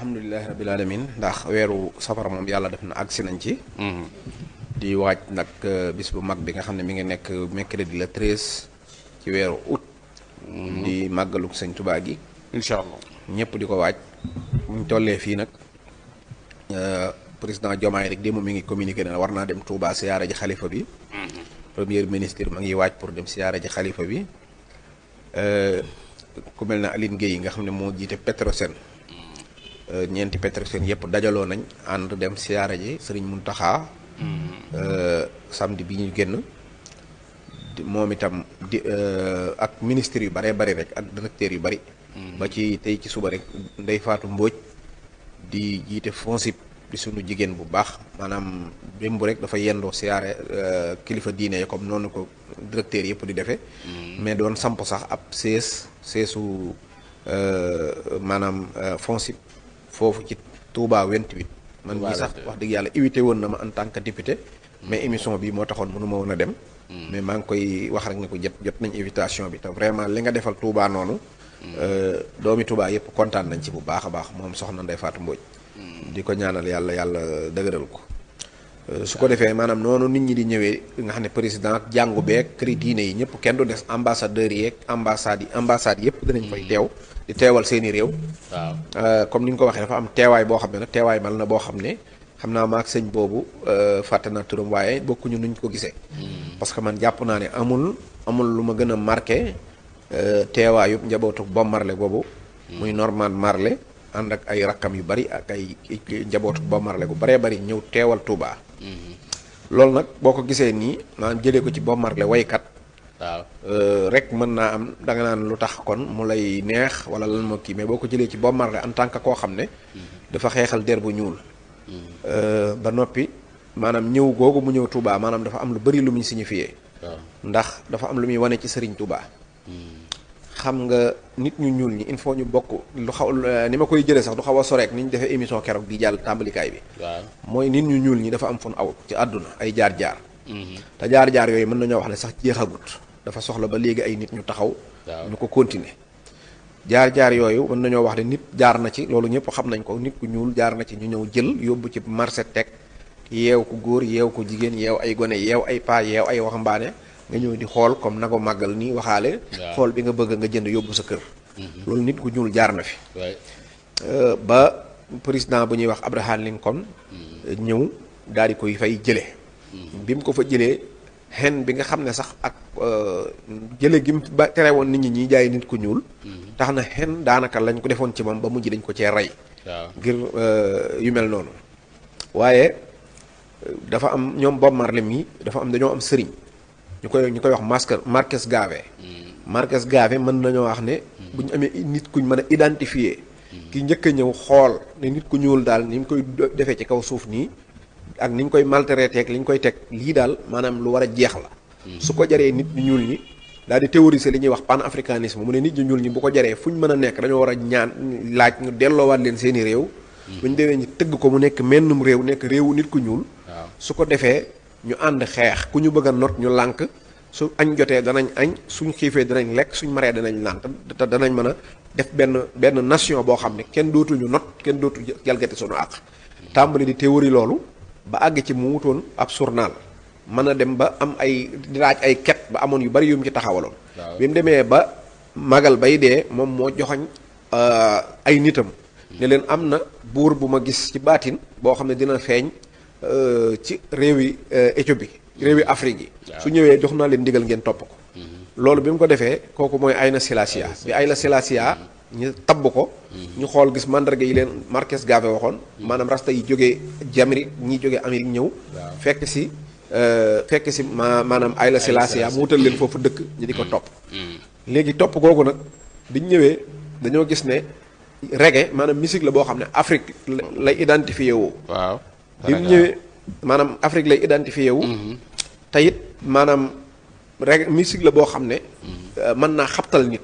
alhamdulilahi rabbil alamin ndax weeru safar moom yàlla def na agsi nañ ci di waaj nag bis bu mag bi nga xam ne mi ngi nekk mercredi le 13 ci weeru août di màggaluk sëñ Tuubaa gi incha allah ñëpp di ko waaj buñ tollee fii nag président Diomaye rek démb mi ngi communiqué ne war naa dem Touba siyaara ji xalifa bi premier ministre ma ngi waaj pour dem siyaara ji xalifa bi ku mel ne Aline Gueye nga xam ne moo jiite Petrosen ñeenti Petrosen yëpp dajaloo nañ ànd dem siyaara ji Sëriñ Muntaxa samedi bi ñu génn moom itam di ak ministre yu baree bari rek ak directeur yu bari ba ci tey ci suba rek Ndey Faatu Mbóoj di jiite FONSIP di sunu jigéen bu baax maanaam démb rek dafa yendoo siyaare kilifa diine yi comme noonu ko directeur yëpp di defee mais doon samp sax ab seesu maanaam FONSIP foofu ci Touba 28 man ñi sax wax dëgg yàlla invité woon na ma en tant que député mais émission bi moo taxoon mënu ma woon a dem mais maa ngi koy wax rek ne ko jot nañ invitation bi te vraiment li nga defal Touba noonu doomi Touba yëpp kontaan nañ ci bu baax a baax moom soxna Ndey Faatu Mbóoj di ko ñaanal yàlla dëgëral ko su ko defee maanaam noonu nit ñi di ñëwee nga xam ne président ak jàngu beeg këri diine yi ñëpp kenn du des ambassadeurs yeeg ambassades yëpp dinañ fay teew di teewal seeni réew waaw comme ni nga ko waxee dafa am teewaay boo xam ne nag teewaay mal na boo xam ne xam naa maak sëñ boobu fàtte naa turam waaye bokkuñu nuñ ko gisee parce que man jàpp naa ne amul lu ma gën a marqué teewaayub njabootu Bob Marley boobu muy Norman Marley ànd ak ay rakkam yu bari ak ay njabootu Bob Marley bu baree bari ñëw teewal Touba. loolu nag boo ko gisee nii maanaam jëlee ko ci Bob Marley waykat waaw rek mën naa am danga naan lu tax kon mu lay neex wala lan moo kii mais boo ko jëlee ci Bob Marley en tant que koo xam ne dafa xeexal der bu ñuul ba noppi maanaam ñëw googu mu ñëw Touba maanaam dafa am lu bari lu muy signifié ndax dafa am lu muy wane ci Serigne Touba xam nga nit ñu ñuul ñi il faut ñu bokk lu xaw ni ma koy jëlee sax du xaw a soreek ni ñu defee émission keroog bi jàll tàmbalikaay bi waaw mooy nit ñu ñuul ñi dafa am fon aw ci àdduna ay jaar-jaar te jaar-jaar yooyu mën nañoo wax ne sax jeexagut dafa soxla ba léegi ay nit ñu taxaw ñu ko continuer jaar-jaar yooyu mën nañoo wax ne nit jaar na ci loolu ñëpp xam nañ ko nit ku ñuul jaar na ci ñu ñëw jël yóbbu ci marché teg yeew ko góor yeew ko jigéen yeew ay gone yeew ay paa yeew ay waxambaane nga ñëw di xool comme na ko màggal nii waxaale xool bi nga bëgg nga jënd yóbbu sa kër loolu nit ku ñuul jaar na fi ba président bu ñuy wax Abraham Lincoln ñëw daal di koy fay jële bi mu ko fa jëlee xen bi nga xam ne sax ak jële gi mu ba tere woon nit ñi ñiy jaay nit ku ñuul tax na xen daanaka lañ ko defoon ci moom ba mujj dañ ko cee rey ngir yu mel noonu waaye dafa am ñoom Bob Marley mi dafa am dañoo am sëriñ ñu koy wax Marcus Garvey Marcus Garvey mën nañoo wax ne bu ñu amee nit kuñ mën a identifier ki njëkk a ñëw xool ne nit ku ñuul daal ni ñu koy defee ci kaw suuf nii ak ni ñu koy maltraité ak li ñu koy teg lii daal maanaam lu war a jeex la su ko jaree nit ñu ñuul ñi daal di théoriser li ñuy wax panafricanisme mu ne nit ñu ñuul ñi bu ko jaree fu ñu mën a nekk dañoo war a ñaan laaj ñu delloowaat leen seeni réew bu ñu demee ñu tëgg ko mu nekk mennum réew nekk réewu nit ku ñuul su ko defee ñu ànd xeex ku ñu bëgg a not ñu lànk su añ jotee danañ añ suñ xiifee danañ lekk suñ maree danañ naan te danañ mën a def benn nation boo xam ne kenn dootuñu not kenn dootu jalgati sunu àq tàmbali di théorie loolu ba àgg ci mu wutoon ab journal mën a dem ba am ay di laaj ay ket ba amoon yu bari yu mu ci taxawaloon bi mu demee ba magal bay dee moom moo joxoñ ay nitam ne leen am na buur bu ma gis ci baatin boo xam ne dina feeñ ci réewi Éthiopie réewi Afrique yi su ñëwee jox naa leen ndigal ngeen topp ko loolu bi mu ko defee kooku mooy Haïlé Sélassié bi Haïlé Sélassié ñu tabb ko ñu xool gis mandarga yi leen Marcus Garvey waxoon maanaam rasta yi jógee Amérique ñi jógee Amérique ñëw fekk si maanaam Haïlé Sélassié mu wutal leen foofu dëkk ñu di ko topp léegi topp googu nag biñ ñëwee dañoo gis ne reggae maanaam musique la boo xam ne Afrique lay identifié woo bi mu ñëwee maanaam Afrique lay identifié wu te it maanaam rek musique la boo xam ne mën naa xabtal nit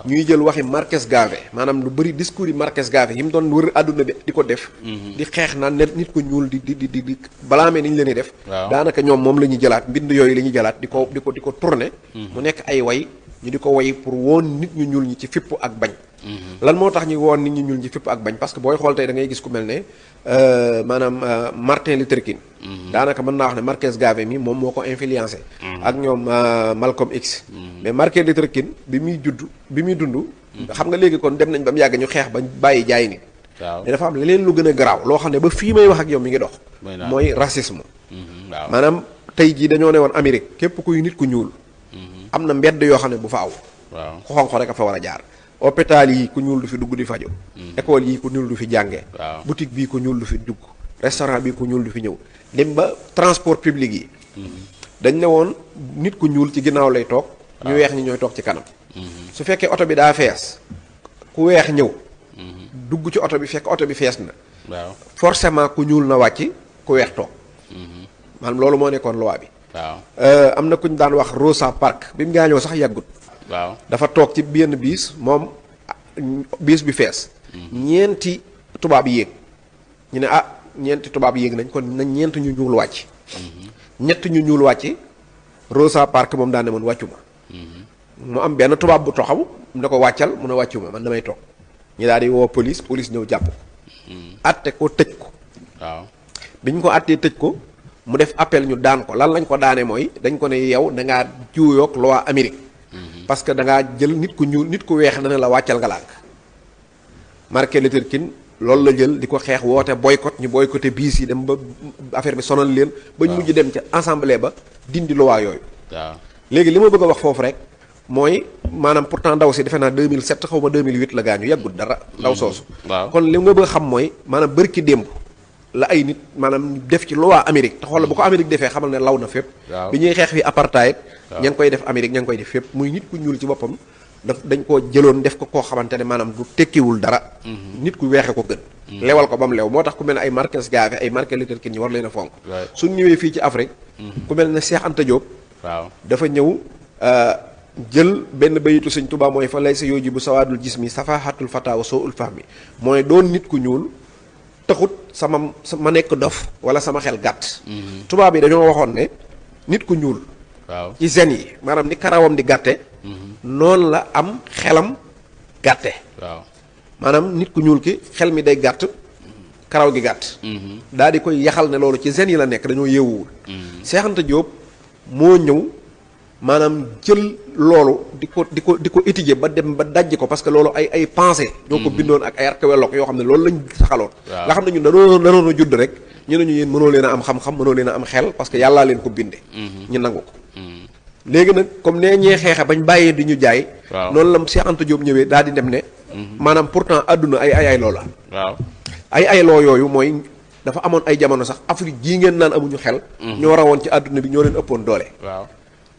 ñuy jël waxi Marcus Garvey maanaam lu bëri discours yi Marcus Garvey yi mu doon wër àdduna bi di ko def di xeex naan nit ko ñuul di balaamee ni ñu leen di def daanaka ñoom moom la ñuy jëlaat mbind yooyu la ñuy jëlaat di ko tourné mu nekk ay way ñu di ko way pour woon nit ñu ñuul ñi ci fipp ak bañ lan moo tax ñu woon nit ñi ñuul ñi fépp ak bañ parce que booy xool tey da ngay gis ku mel ne maanaam Martin Luther King. daanaka mën naa wax ne Marcus Garvey mi moom moo ko influencé. ak ñoom Malcolm X. mais Martin Luther King bi muy dund. xam nga léegi kon dem nañ ba mu yàgg ñu xeex ba bàyyi jaay nit. waaw mais dafa am leneen lu gën a garaaw loo xam ne ba fii may wax ak yow mi ngi dox. mooy racisme. waaw maanaam tey jii dañoo ne woon Amérique képp kuy nit ku ñuul. am na mbedd yoo xam ne bu fa aw. waaw ku xonq rek a fa war a jaar. hôpital yi ku ñuul du fi dugg di fajo école yi ku ñuul du fi jàngee. boutique bii ku ñuul du fi dugg. restaurant bii ku ñuul du fi ñëw. dem ba transport public yi. dañ ne woon nit ku ñuul ci ginnaaw lay toog. ñu weex ñi ñooy toog ci kanam. su fekkee oto bi daa fees ku weex ñëw. dugg ci oto bi fekk oto bi fees na. waaw forcément ku ñuul na wàcc ku weex toog. maanaam loolu moo nekkoon loi bi. waaw am na ku ñu daan wax Rosa Parks bi mu gaañoo sax yàggut. waaw dafa toog ci benn biis moom biis bi fees. ñeenti tubaab yéeg. ñu ne ñeenti tubaab yéeg nañ kon nañ ñeent ñu ñuul wàcc. ñett ñu ñuul wàcc Rosa Parks moom daan ne man wàccu ma. mu am benn tubaab bu taxaw mu ne ko wàccal mu ne wàccu ma man damay toog. ñu daal di woo police ñëw jàpp ko. atte ko tëj ko. waaw biñ ko attee tëj ko mu def appel ñu daan ko lan lañ ko daane mooy dañ ko ne yow da ngaa juuyoog loi Amérique. parce que da ngaa jël nit ku ñuul nit ku weex dana la wàccal nga lànk. Martin Luther King loolu la jël di ko xeex woote boycott ñu boycotté biis yi dem ba affaire bi sonal leen. bañ mujj dem ca assemblée ba dindi loi yooyu. waaw léegi li ma bëgg a wax foofu rek mooy maanaam pourtant ndaw si defe naa 2007 xaw ma 2008 la gaañu yàggul dara. ndaw soosu. kon li nga bëgg a xam mooy maanaam bërki démb la ay nit maanaam def ci loi Amérique te xoolal bu ko Amérique defee xamal ne law na fépp. bi ñuy xeex fi apartheid. ña ngi koy def Amérique ña ngi koy def fépp muy nit ku ñuul ci boppam. dañ koo jëloon def ko koo xamante ne maanaam du tekkiwul dara. nit ku weexe ko gën. lewal ko ba mu lew moo tax ku mel ne ay Marcus Garvey ay Martin Luther King ñu war leen a fonk. suñ ñëwee fii ci Afrique. ku mel ne Cheikh Anta Diop. dafa ñëw jël benn bayitu Sëñ Tuubaa mooy fa lay sa yooji bu sawaadul gis mi safahatul fataawa soo ul fahmi mooy doon nit ku ñuul taxut ma nekk dof wala sama xel gàtt. tubaab yi dañoo waxoon ne nit ku ñuul. ci zen yi maanaam ni karawam di gàtte. noonu la am xelam gàtte. maanaam nit ku ñuul ki xel mi day gàtt karaw gi gàtt. daal di koy yaxal ne loolu ci zen yi la nekk dañoo yeewuwul. Cheikh Anta Diop moo ñëw maanaam jël loolu di ko étudier ba dem ba dajj ko parce que loolu ay pensée ñoo ko bindoon ak ay archéologue yoo xam ne loolu lañ saxaloon. nga xam ne ñun danoon a judd rek ñu ne ñu yéen mënoo leen a am xam-xam mënoo leen a am xel parce que yàllaa leen ko binde ñu nangu ko. léegi nag comme nee ñee xeexe bañ bàyyee di ñu jaay. noonu la Cheikh Anta Diop ñëwee daal di dem ne. maanaam pourtant àdduna ay loo la. ay loo yooyu mooy dafa amoon ay jamono sax Afrique jii ngeen naan amuñu xel. ñoo rawoon ci àdduna bi ñoo leen ëppoon doole.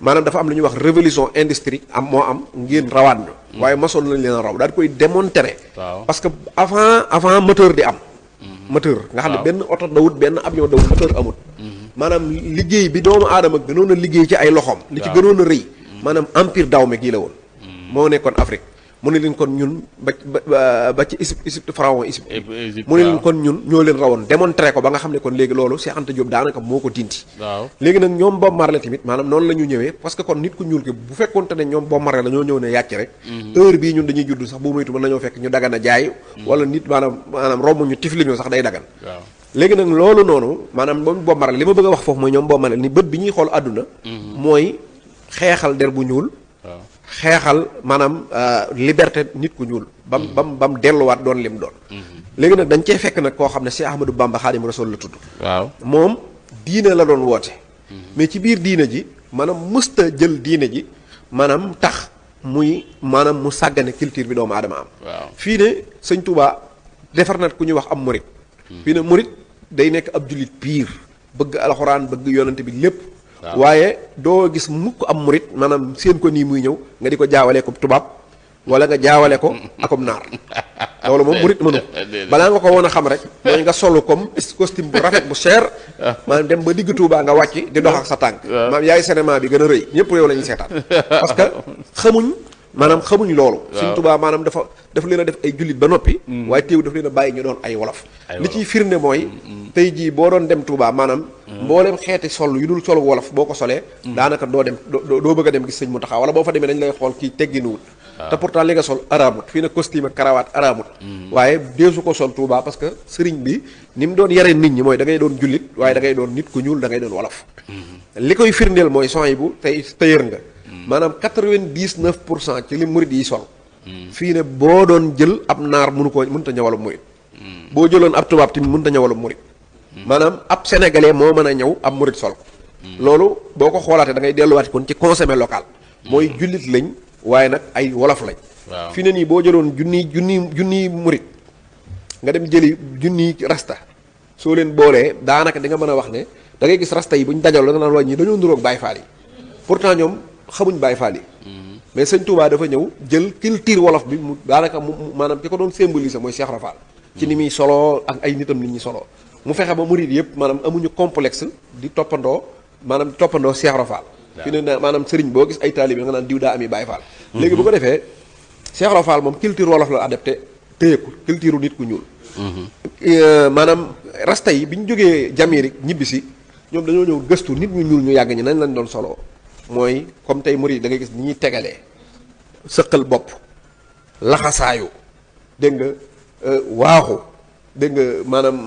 maanaam dafa am lu ñuy wax révolution industrie moo am ngeen rawaat ñu. waaye mosoon nañ leen a raw daal di koy démontrer. parce que avant moteur di am. moteur nga xam ne benn oto dawut benn avion dawut moteur amut. maanaam liggéey bi doomu aadama gënoon a liggéey ci ay loxoom. li ci gënoon a rëy. maanaam empire dawme gii la woon. moo nekkoon Afrique mu ne leen kon ñun ba ci Égypte pharaon Égypte mu ne leen kon ñun ñoo leen rawoon démontré ko ba nga xam ne kon léegi loolu Cheikh Anta Diop daanaka moo ko dindi. léegi nag ñoom Bob Marley tamit maanaam noonu la ñu ñëwee parce que kon nit ku ñuul ki bu fekkoonte ne ñoom Bob Marley la ñoo ñëw ne yàcc rek. heure bii ñun dañuy judd sax bu moytu mën nañoo fekk ñu dagan a jaay. wala nit maanaam romb ñu tifli ñu sax day dagan. léegi nag loolu noonu maanaam moom Bob Marley li ma bëgg a wax foofu mooy ñoom Bob Marley ni bët bi ñuy xool àdduna. mooy xeexal der bu ñuul. xeexal maanaam liberté nit ku ñuul. bam delluwaat doon lim doon. léegi nag dañ cee fekk nag koo xam ne Cheikh Ahmadou Bamba Xaadimu Rasuul la tudd. moom diine la doon woote. mais ci biir diine ji maanaam mësta jël diine ji maanaam tax maanaam mu sàggane culture bi doomu aadama am. fii ne sëñ Touba defar na ku ñuy wax am murit. fii ne murit day nekk ab jullit piir bëgg alxuraan bëgg yonante bi lépp. waaye doo gis mukk am murit maanaam seen ko nii muy ñëw nga di ko jaawale ko tubaab wala nga jaawale ko akom naar loolu moom murit mënu balaa nga ko woon a xam rek mooy nga solu comme costume bu rafet bu cher maanaam dem ba digg Tuubaa nga wàcc di dox ak sa tànk maanaam yaay cinéma bi gën a rëy ñëpp yow la ñuy seetaan parce que xamuñ loolu Sëñ Tuubaa maanaam dafa leen a def ay jullit ba noppi waaye teew dafa leen a bàyyi ñu doon ay wolof li ciy firnde mooy tey jii boo doon dem Touba maanaam mbooleem xeeti sol yu dul solu wolof boo ko solee daanaka doo bëgg a dem gis Sëñ Muntaxa wala boo fa demee dañ lay xool kii tegginuwul te pourtant li nga sol araamut fii ne costume ak karawaat araamut waaye deesu ko sol Touba parce que sëriñ bi ni mu doon yare nit ñi mooy da ngay doon jullit waaye da ngay doon nit ku ñuul da ngay doon wolof li koy firndeel mooy son yi bu tey tëyër nga maanaam 99% ci li murit yi sol fii ne boo doon jël ab naar mënta ñëwalu murit boo jëloon ab tubaab tamit mënta ñëwalu murit maanaam ab sénégalais moo mën a ñëw ab murit sol ko loolu boo ko xoolaatee da ngay delluwaat kon ci consommé local mooy jullit lañ waaye nag ay wolof lañ fi ne nii boo jëloon junniy murit nga dem jëli junniy rasta soo leen boolee daanaka di nga mën a wax ne da ngay gis rasta yi bu ñu dajaloo da nga naan wàññi dañoo nuroog Baay Faal yi pourtant ñoom xamuñ Baay Faal yi mais sëñ Touba dafa ñëw jël culture wolof bi mu daanaka mu maanaam ki ko doon symboliser mooy Cheikh Rafal ci ni muy soloo ak ay nitam nit ñi soloo mu fexe ba murit yëpp maanaam amuñu complexe di toppandoo Cheikh Rafal fi ne na maanaam sëriñ boo gis ay taalibe nga naan diw daa ami Baay Faal léegi bu ko defee Cheikh Rafal moom culture wolof la adapté téyeku culture nit ku ñuul maanaam rasta yi bi ñu jógee Jamirik ñibbisi ñoom dañoo ñëw gëstu nit ñu ñuul ñu yàgg ñi nañ lañ doon soloo mooy comme tey murid da ngay gis ni ñuy tegalee sëqal bopp laxasaayu dégg nga waaxu dégg nga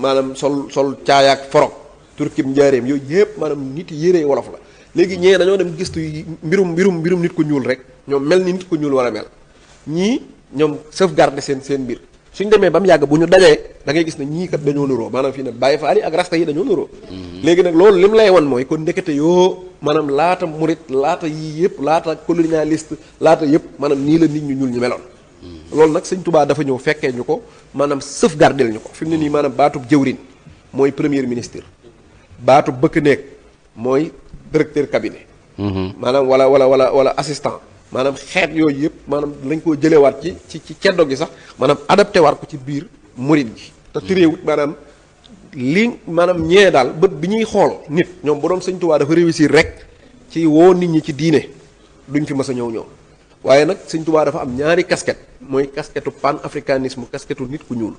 maanaam sol caayaak forog turkim njaareem yooyu yëpp maanaam nit yéree wolof la léegi ñee dañoo dem gëstu mbirum nit ku ñuul rek ñoom mel ni nit ku ñuul war a mel ñii ñoom sauvegarder seen mbir suñ demee ba mu yàgg bu ñu dajee da ngay gis ne ñii kat dañoo nuroo maanaam fii ne Baay Faal yi ak rasta yi dañoo nuroo léegi nag loolu li mu lay wan mooy kon ndekete yoo maanaam laata murit laata yii yëpp laata colonialiste laata yëpp maanaam nii la nit ñu ñuul ñu meloon loolu nag sëñ Touba dafa ñëw fekkee ñu ko maanaam sauvegarder ñu ko fi mu ne nii maanaam baatub jëwrin mooy premier ministre baatub bëkk néeg mooy directeur cabinet maanaam wala assistant maanaam xeet yooyu yëpp maanaam lañ koo jëlewaat ci ceddo gi sax maanaam adapté waat ko ci biir murit gi te téréewut maanaam ñee daal bët bi ñuy xool nit ñoom bu doon sëñ Tuubaa dafa réussir rek ci woo nit ñi ci diine duñ fi mës a ñëw waaye nag sëñ Tuubaa dafa am ñaari casquette mooy casquette pan africanisme casquette nit ku ñuul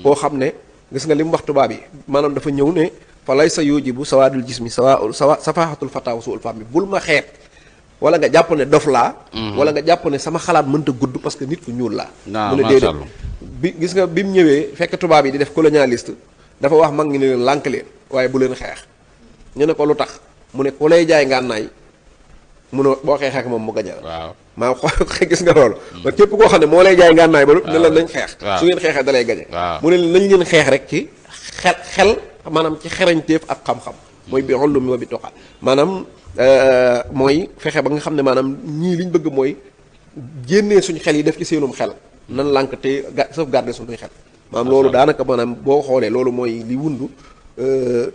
koo xam ne gis nga li mu wax tubaab yi maanaam dafa ñëw ne fa lay sa yooji bu sawaadul gis mi safaaxatul fataaw suul fam bi bul ma xeet wala nga jàpp ne dof laa wala nga jàpp ne sama xalaat mënta gudd parce que nit ku ñuul laa mu ne déedéet bi gis nga bi mu ñëwee fekk tubaab yi di def colonialiste dafa wax mag ngi ne leen lànk leen waaye bu leen xeex ñu ne ko lu tax mu ne ku lay jaay ngànnaay mu ne boo xeexee ak moom mu gañe la maa xool gis nga loolu ba képp koo xam ne moo lay jaay ngànnaay ba ne leen nañ xeex su ngeen xeexee da lay gañe mu ne leen nañ leen xeex rek ci xel maanaam ci xerañteef ak xam-xam mooy bi xollu mi wa bi toqa maanaam mooy fexe ba nga xam ne maanaam ñii liñ bëgg mooy génnee suñ xel yi def ci seenum xel nan lànk te sauvegarder suñuy xel maanaam loolu daanaka maanaam boo xoolee loolu mooy li wundu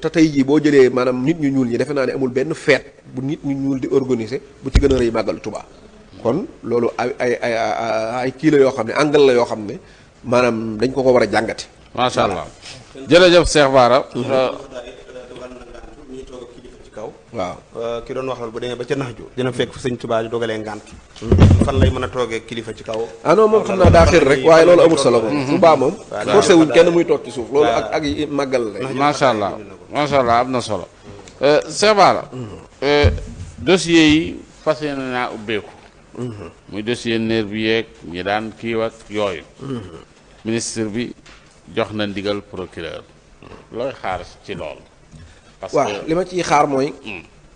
te tey jii boo jëlee maanaam nit ñu ñuul ñi defe naa ne amul benn feet bu nit ñu ñuul di organiser bu ci gën a rëy màggal Tuubaa kon loolu ay kii la yoo xam ne angle la yoo xam ne maanaam dañ ko war a jàngate macha allah jërëjëf Cheikh Bara waaw ki doon waxal bu demee ba ca nax ju dina fekk fu sëñ Tuubaa di dogalee ngànt fan lay mën a toogee kilifa ci kaw non moom xam naa daa xër rek waaye loolu amul solo moom Tuubaa moom forcé wuñ kenn muy toog ci suuf loolu ak màggal la macha allah am na solo Cheikh Bara dossier yi fas yéene naa ubbeeku muy dossier neer bi yeeg ñi daan kii ak yooyu ministre bi jox na ndigal procureur looy xaar ci loolu waaw li ma ciy xaar mooy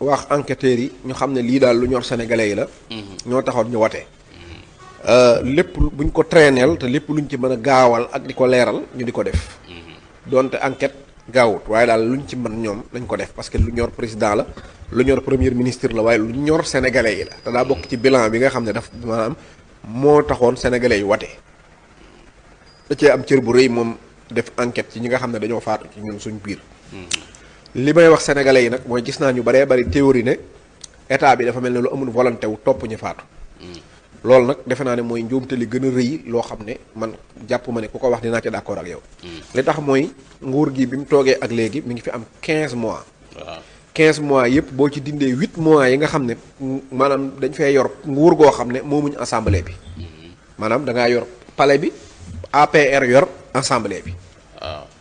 wax enquêteurs yi ñu xam ne lii daal lu ñor sénégalais yi la ñoo taxoon ñu wote lépp buñ ko traîneel te lépp luñ ci mën a gaawal ak di ko leeral ñu di ko def donte enquête gaawut waaye daal luñ ci mën ñoom nañ ko def parce que lu ñor président la lu ñor premier ministre la waaye lu ñor sénégalais yi la te daa bokk ci bilan bi nga xam ne daf maanaam moo taxoon sénégalais yi wote da cee am cër bu rëy moom def enquête ci ñi nga xam ne dañoo faatu ci ñun suñ biir li may wax sénégalais yi nag mooy gis naa ñu baree bari théorie ne état bi dafa mel ne lu amul volonté wu topp ñu faatu loolu nag defe naa ne mooy njuumte li gën a rëy loo xam ne man jàpp ma ne ku ko wax dinaa ci d'accord ak yow li tax mooy nguur gi bi mu toogee ak léegi mi ngi fi am 15 mois 15 mois yëpp boo ci dindee 8 mois yi nga xam ne maanaam dañ fay yor nguur goo xam ne moomuñu assemblée bi maanaam da ngaa yor palais bi APR yor assemblée bi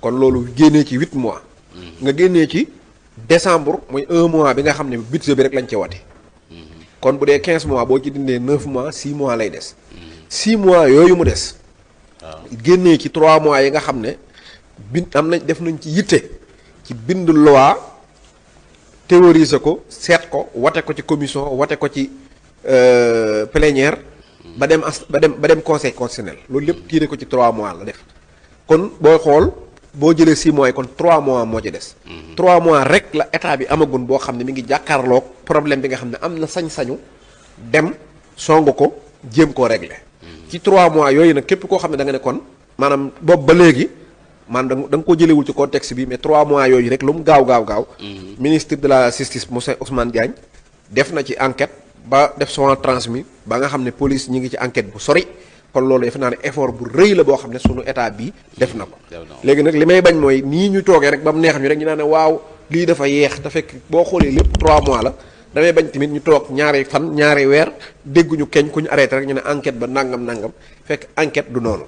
kon loolu génnee ci 8 mois nga génnee ci décembre mooy 1 mois bi nga xam ne budget bi rek lañ ci wate kon bu dee 15 mois boo ci dindee 9 mois 6 mois lay des 6 mois yooyu mu des. waaw génnee ci 3 mois yi nga xam ne am nañ def nañ ci yitte ci bind loi théoriser ko seet ko wate ko ci commission wate ko ci plénière ba dem conseil constitutionnel loolu lépp tiire ko ci 3 mois la def kon booy xool boo jëlee 6 mois yi kon 3 mois moo ci des. 3 mois rek la état bi amagun boo xam ne mi ngi jàkkaarloog problème bi nga xam ne am na sañ-sañu dem song ko jéem koo régler. ci 3 mois yooyu nag képp koo xam ne da nga ne kon maanaam boobu ba léegi man da nga ko jëlewul ci contexte bi mais 3 mois yooyu rek lu mu gaaw. ministre de la justice monsieur Ousmane Diagne def na ci enquête ba def son transmis ba nga xam ne police ñi ngi ci enquête bu sori kon loolu defe naa ne effort bu rëy la boo xam ne sunu état bi def na ko. léegi nag li may bañ mooy nii ñu toogee rek ba mu neex ñu rek ñu naan ne waaw lii dafa yeex te fekk boo xoolee lépp 3 mois la. damay bañ tamit ñu toog ñaari fan ñaari weer dégguñu keñ ku ñu arrêté rek ñu ne enquête ba nangam fekk enquête du noonu.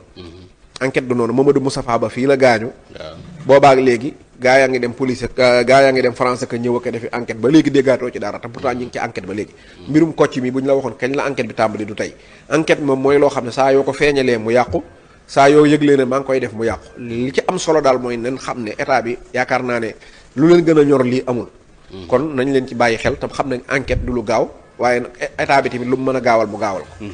enquête du noonu Mamadou Moustapha Ba fii la gaañu. waaw boobaak léegi gaa yaa ngi dem police gaa yaa ngi dem France que ñëw ak defi enquête ba léegi déggaatoo ci dara te pourtant ñu ngi ci enquête ba léegi. mbirum Kocc mi bu ñu la waxoon kañ la enquête bi tàmbali du tey enquête moom mooy loo xam ne saa yoo ko feeñalee mu yàqu saa yoo yëglee ne maa ngi koy def mu yàqu li ci am solo daal mooy nañ xam ne état bi yaakaar naa ne lu leen gën a ñor lii amul. kon nañ leen ci bàyyi xel te xam nañ enquête du lu gaaw waaye nag état bi tamit lu mu mën a gaawal mu gaawal ko.